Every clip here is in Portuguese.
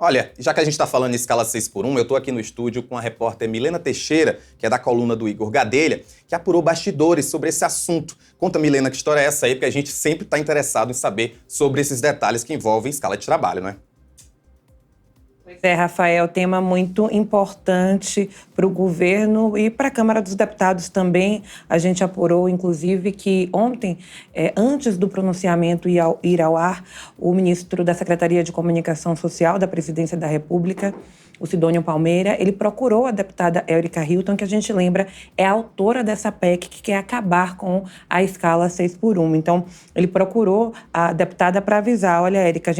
Olha, já que a gente está falando em escala 6x1, eu estou aqui no estúdio com a repórter Milena Teixeira, que é da coluna do Igor Gadelha, que apurou bastidores sobre esse assunto. Conta, Milena, que história é essa aí? Porque a gente sempre está interessado em saber sobre esses detalhes que envolvem escala de trabalho, né? Pois é, Rafael, tema muito importante para o governo e para a Câmara dos Deputados também. A gente apurou, inclusive, que ontem, antes do pronunciamento ir ao ar, o ministro da Secretaria de Comunicação Social da Presidência da República, o Sidônio Palmeira, ele procurou a deputada Érica Hilton, que a gente lembra é a autora dessa PEC que quer acabar com a escala 6x1. Então, ele procurou a deputada para avisar, olha, Érica,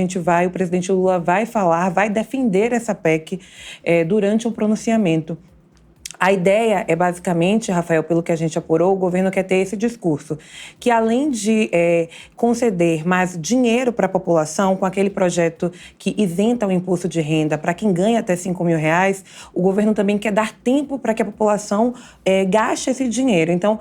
o presidente Lula vai falar, vai defender essa PEC durante o pronunciamento. A ideia é basicamente, Rafael, pelo que a gente apurou, o governo quer ter esse discurso, que além de conceder mais dinheiro para a população, com aquele projeto que isenta o imposto de renda para quem ganha até R$5.000, o governo também quer dar tempo para que a população gaste esse dinheiro. Então,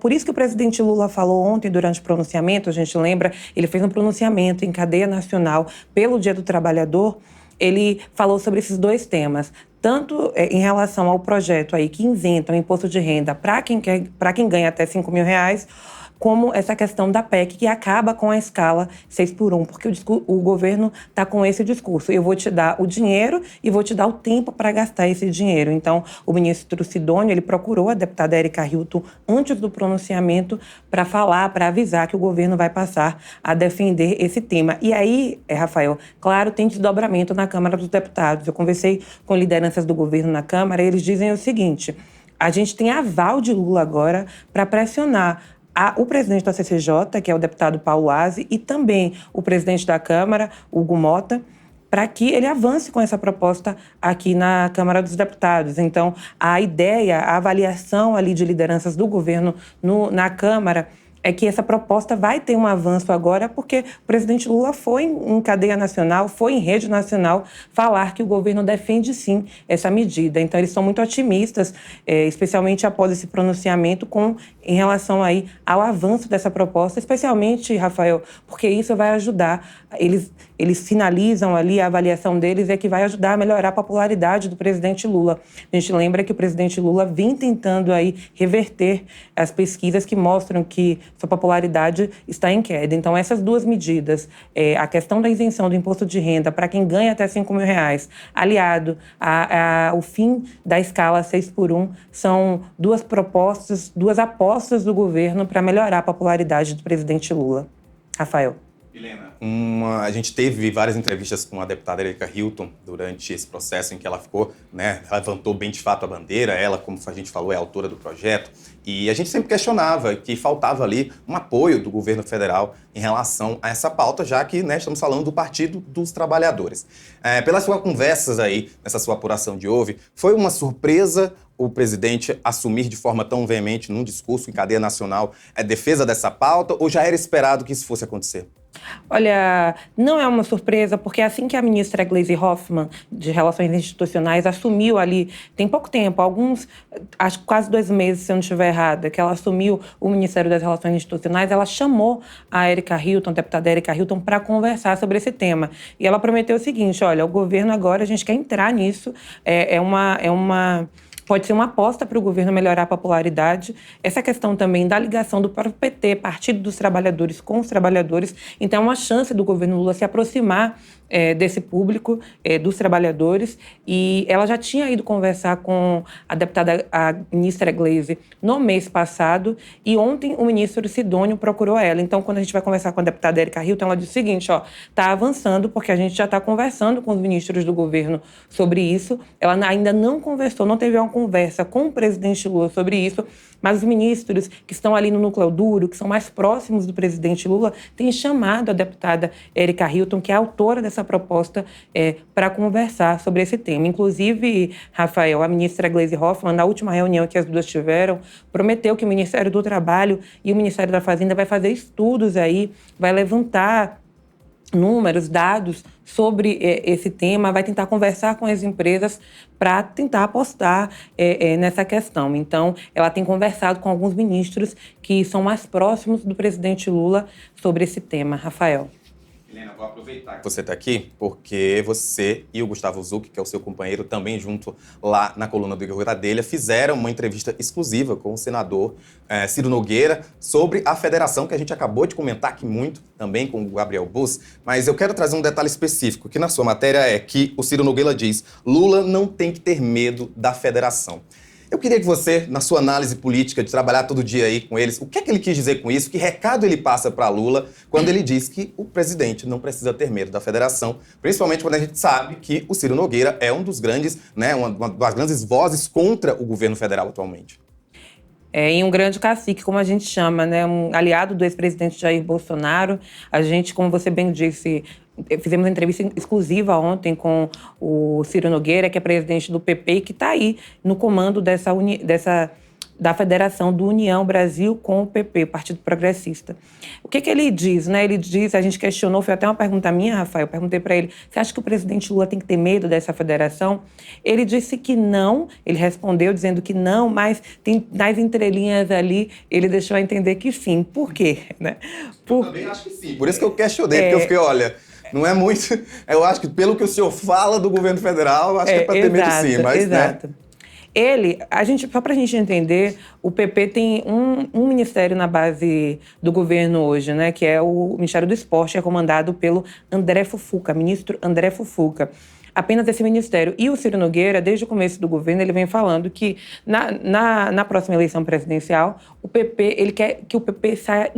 por isso que o presidente Lula falou ontem, durante o pronunciamento, a gente lembra, ele fez um pronunciamento em cadeia nacional pelo Dia do Trabalhador. Ele falou sobre esses dois temas, tanto em relação ao projeto aí que isenta o imposto de renda para quem ganha até R$5.000, como essa questão da PEC que acaba com a escala 6x1, porque o governo está com esse discurso. Eu vou te dar o dinheiro e vou te dar o tempo para gastar esse dinheiro. Então, o ministro Sidônio, ele procurou a deputada Érica Hilton antes do pronunciamento para falar, para avisar que o governo vai passar a defender esse tema. E aí, Rafael, claro, tem desdobramento na Câmara dos Deputados. Eu conversei com lideranças do governo na Câmara e eles dizem o seguinte: a gente tem aval de Lula agora para pressionar o presidente da CCJ, que é o deputado Paulo Aze, e também o presidente da Câmara, Hugo Mota, para que ele avance com essa proposta aqui na Câmara dos Deputados. Então, a ideia, a avaliação ali de lideranças do governo na Câmara é que essa proposta vai ter um avanço agora, porque o presidente Lula foi em cadeia nacional, foi em rede nacional falar que o governo defende sim essa medida. Então, eles são muito otimistas, especialmente após esse pronunciamento, em relação aí ao avanço dessa proposta, especialmente, Rafael, porque isso vai ajudar. Eles sinalizam ali, a avaliação deles é que vai ajudar a melhorar a popularidade do presidente Lula. A gente lembra que o presidente Lula vem tentando aí reverter as pesquisas que mostram que sua popularidade está em queda. Então, essas duas medidas, a questão da isenção do imposto de renda para quem ganha até R$5.000, aliado ao fim da escala 6x1, são duas propostas, duas apostas do governo para melhorar a popularidade do presidente Lula. Rafael. Milena, a gente teve várias entrevistas com a deputada Érica Hilton durante esse processo em que ela ficou, levantou bem de fato a bandeira, ela, como a gente falou, é a autora do projeto, e a gente sempre questionava que faltava ali um apoio do governo federal em relação a essa pauta, já que estamos falando do Partido dos Trabalhadores. Pelas suas conversas aí, nessa sua apuração de hoje, foi uma surpresa o presidente assumir de forma tão veemente num discurso em cadeia nacional a defesa dessa pauta, ou já era esperado que isso fosse acontecer? Olha, não é uma surpresa, porque assim que a ministra Gleisi Hoffmann, de Relações Institucionais, assumiu ali, tem pouco tempo, acho que quase 2 meses, se eu não estiver errada, que ela assumiu o Ministério das Relações Institucionais, ela chamou a Érica Hilton, a deputada Érica Hilton, para conversar sobre esse tema. E ela prometeu o seguinte: olha, o governo agora, a gente quer entrar nisso, pode ser uma aposta para o governo melhorar a popularidade. Essa questão também da ligação do próprio PT, Partido dos Trabalhadores, com os trabalhadores. Então, é uma chance do governo Lula se aproximar desse público, dos trabalhadores. E ela já tinha ido conversar com a ministra Gleisi no mês passado, e ontem o ministro Sidônio procurou ela. Então, quando a gente vai conversar com a deputada Érica Hilton, ela diz o seguinte: está avançando, porque a gente já está conversando com os ministros do governo sobre isso. Ela ainda não conversou, não teve uma conversa com o presidente Lula sobre isso, mas os ministros que estão ali no núcleo duro, que são mais próximos do presidente Lula, têm chamado a deputada Érica Hilton, que é autora dessa proposta, para conversar sobre esse tema. Inclusive, Rafael, a ministra Gleisi Hoffmann, na última reunião que as duas tiveram, prometeu que o Ministério do Trabalho e o Ministério da Fazenda vai fazer estudos aí, vai levantar números, dados sobre esse tema, vai tentar conversar com as empresas para tentar apostar nessa questão. Então, ela tem conversado com alguns ministros que são mais próximos do presidente Lula sobre esse tema. Rafael. Helena, vou aproveitar que você está aqui, porque você e o Gustavo Zucchi, que é o seu companheiro, também junto lá na coluna do Igor Gadelha, fizeram uma entrevista exclusiva com o senador Ciro Nogueira sobre a federação, que a gente acabou de comentar aqui muito, também com o Gabriel Bus, mas eu quero trazer um detalhe específico, que na sua matéria é que o Ciro Nogueira diz: Lula não tem que ter medo da federação. Eu queria que você, na sua análise política, de trabalhar todo dia aí com eles, o que é que ele quis dizer com isso? Que recado ele passa para Lula quando ele diz que o presidente não precisa ter medo da federação, principalmente quando a gente sabe que o Ciro Nogueira é um dos grandes, né, uma das grandes vozes contra o governo federal atualmente. E um grande cacique, como a gente chama, né? Um aliado do ex-presidente Jair Bolsonaro. A gente, como você bem disse, fizemos uma entrevista exclusiva ontem com o Ciro Nogueira, que é presidente do PP e que está aí no comando da Federação do União Brasil com o PP, Partido Progressista. O que ele diz, né? Ele diz, a gente questionou, foi até uma pergunta minha, Rafael, eu perguntei para ele, você acha que o presidente Lula tem que ter medo dessa federação? Ele disse que não, ele respondeu dizendo que não, mas tem nas entrelinhas ali, ele deixou a entender que sim. Por quê? Né? Eu também acho que sim. Por isso que eu questionei, porque eu fiquei, olha, não é muito... Eu acho que pelo que o senhor fala do governo federal, eu acho que é para ter medo sim, mas... Exato. Né? Só para a gente entender, o PP tem um ministério na base do governo hoje, né, que é o Ministério do Esporte, que é comandado pelo André Fufuca, ministro André Fufuca. Apenas esse ministério. E o Ciro Nogueira, desde o começo do governo, ele vem falando que na próxima eleição presidencial, o PP, ele quer que o PP saia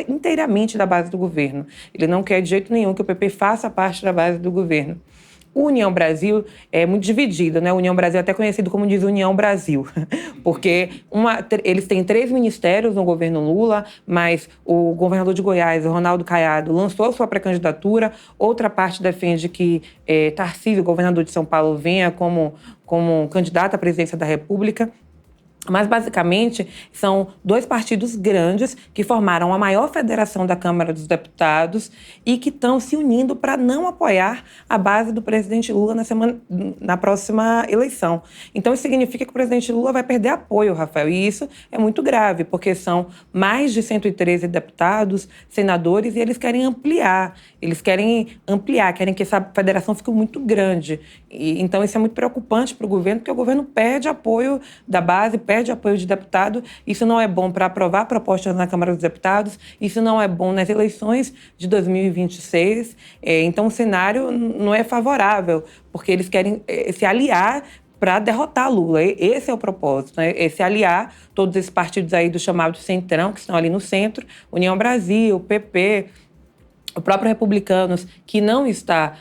inteiramente da base do governo. Ele não quer de jeito nenhum que o PP faça parte da base do governo. O União Brasil é muito dividido, né? O União Brasil é até conhecido como diz União Brasil, porque eles têm 3 ministérios no governo Lula, mas o governador de Goiás, o Ronaldo Caiado, lançou sua pré-candidatura, outra parte defende que Tarcísio, governador de São Paulo, venha como candidato à presidência da República. Mas, basicamente, são 2 partidos grandes que formaram a maior federação da Câmara dos Deputados e que estão se unindo para não apoiar a base do presidente Lula na próxima eleição. Então, isso significa que o presidente Lula vai perder apoio, Rafael. E isso é muito grave, porque são mais de 113 deputados, senadores, e eles querem ampliar. Querem que essa federação fique muito grande. Então, isso é muito preocupante para o governo, porque o governo perde apoio da base, perde apoio de deputado. Isso não é bom para aprovar propostas na Câmara dos Deputados, isso não é bom nas eleições de 2026. Então, o cenário não é favorável, porque eles querem se aliar para derrotar Lula. Esse é o propósito, né? Se aliar todos esses partidos aí do chamado Centrão, que estão ali no centro, União Brasil, PP, o próprio Republicanos, que não está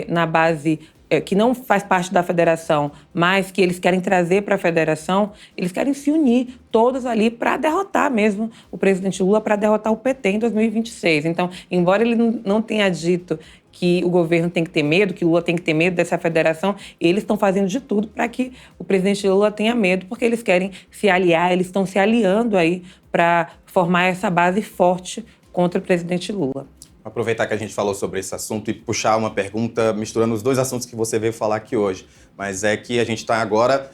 na base... que não faz parte da federação, mas que eles querem trazer para a federação, eles querem se unir todos ali para derrotar mesmo o presidente Lula, para derrotar o PT em 2026. Então, embora ele não tenha dito que o governo tem que ter medo, que Lula tem que ter medo dessa federação, eles estão fazendo de tudo para que o presidente Lula tenha medo, porque eles querem se aliar, eles estão se aliando aí para formar essa base forte contra o presidente Lula. Aproveitar que a gente falou sobre esse assunto e puxar uma pergunta misturando os 2 assuntos que você veio falar aqui hoje. Mas é que a gente está agora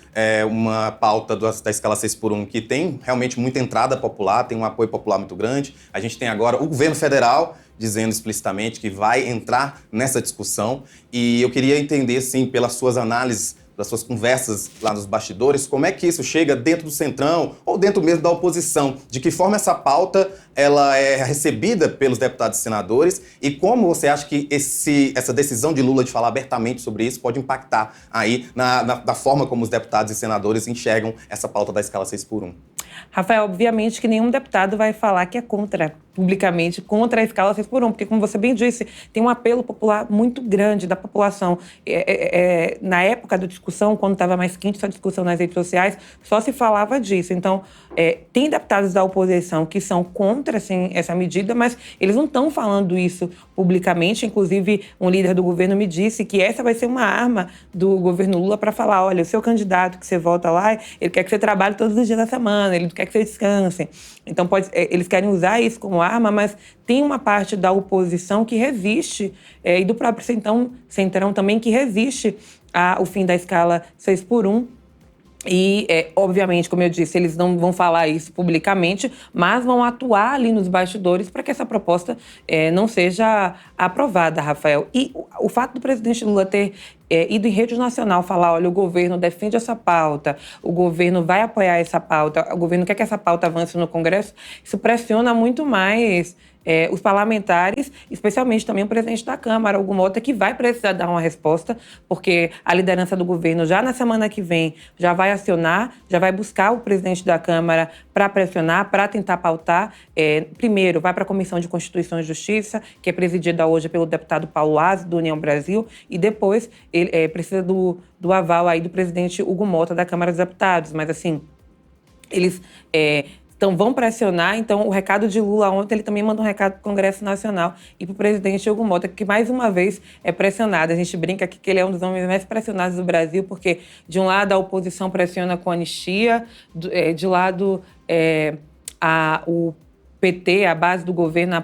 uma pauta da escala 6x1 que tem realmente muita entrada popular, tem um apoio popular muito grande. A gente tem agora o governo federal dizendo explicitamente que vai entrar nessa discussão. E eu queria entender, sim, pelas suas análises, das suas conversas lá nos bastidores, como é que isso chega dentro do Centrão ou dentro mesmo da oposição? De que forma essa pauta ela é recebida pelos deputados e senadores e como você acha que essa decisão de Lula de falar abertamente sobre isso pode impactar aí da forma como os deputados e senadores enxergam essa pauta da escala 6x1? Rafael, obviamente que nenhum deputado vai falar que é publicamente, contra a escala 6x1, porque, como você bem disse, tem um apelo popular muito grande da população. Na época da discussão, quando estava mais quente essa discussão nas redes sociais, só se falava disso. Então, tem deputados da oposição que são contra assim, essa medida, mas eles não estão falando isso publicamente. Inclusive, um líder do governo me disse que essa vai ser uma arma do governo Lula para falar, olha, o seu candidato que você vota lá, ele quer que você trabalhe todos os dias da semana, ele quer que você descanse. Então, eles querem usar isso como arma, mas tem uma parte da oposição que resiste, e do próprio Centrão também, que resiste ao fim da escala 6x1. E, obviamente, como eu disse, eles não vão falar isso publicamente, mas vão atuar ali nos bastidores para que essa proposta não seja aprovada, Rafael. E o fato do presidente Lula ter ido em rede nacional falar, olha, o governo defende essa pauta, o governo vai apoiar essa pauta, o governo quer que essa pauta avance no Congresso, isso pressiona muito mais os parlamentares, especialmente também o presidente da Câmara, Hugo Mota, que vai precisar dar uma resposta, porque a liderança do governo já na semana que vem já vai acionar, já vai buscar o presidente da Câmara para pressionar, para tentar pautar. Primeiro, vai para a Comissão de Constituição e Justiça, que é presidida hoje pelo deputado Paulo Aze, do União Brasil, e depois ele precisa do aval aí do presidente Hugo Mota, da Câmara dos Deputados. Mas, assim, eles então vão pressionar. Então, o recado de Lula ontem, ele também manda um recado para o Congresso Nacional e para o presidente Hugo Mota, que mais uma vez é pressionado. A gente brinca aqui que ele é um dos homens mais pressionados do Brasil, porque de um lado a oposição pressiona com anistia, de lado o PT, a base do governo,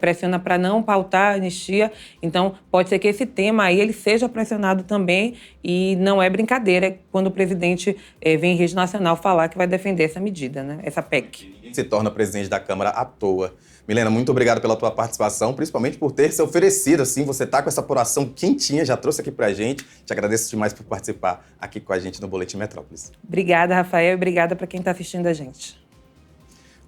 pressiona para não pautar a anistia. Então, pode ser que esse tema aí ele seja pressionado também, e não é brincadeira quando o presidente vem em rede nacional falar que vai defender essa medida, né? Essa PEC. Ninguém se torna presidente da Câmara à toa. Milena, muito obrigado pela tua participação, principalmente por ter se oferecido, assim, você tá com essa apuração quentinha, já trouxe aqui pra gente. Te agradeço demais por participar aqui com a gente no Boletim Metrópolis. Obrigada, Rafael, e obrigada para quem está assistindo a gente.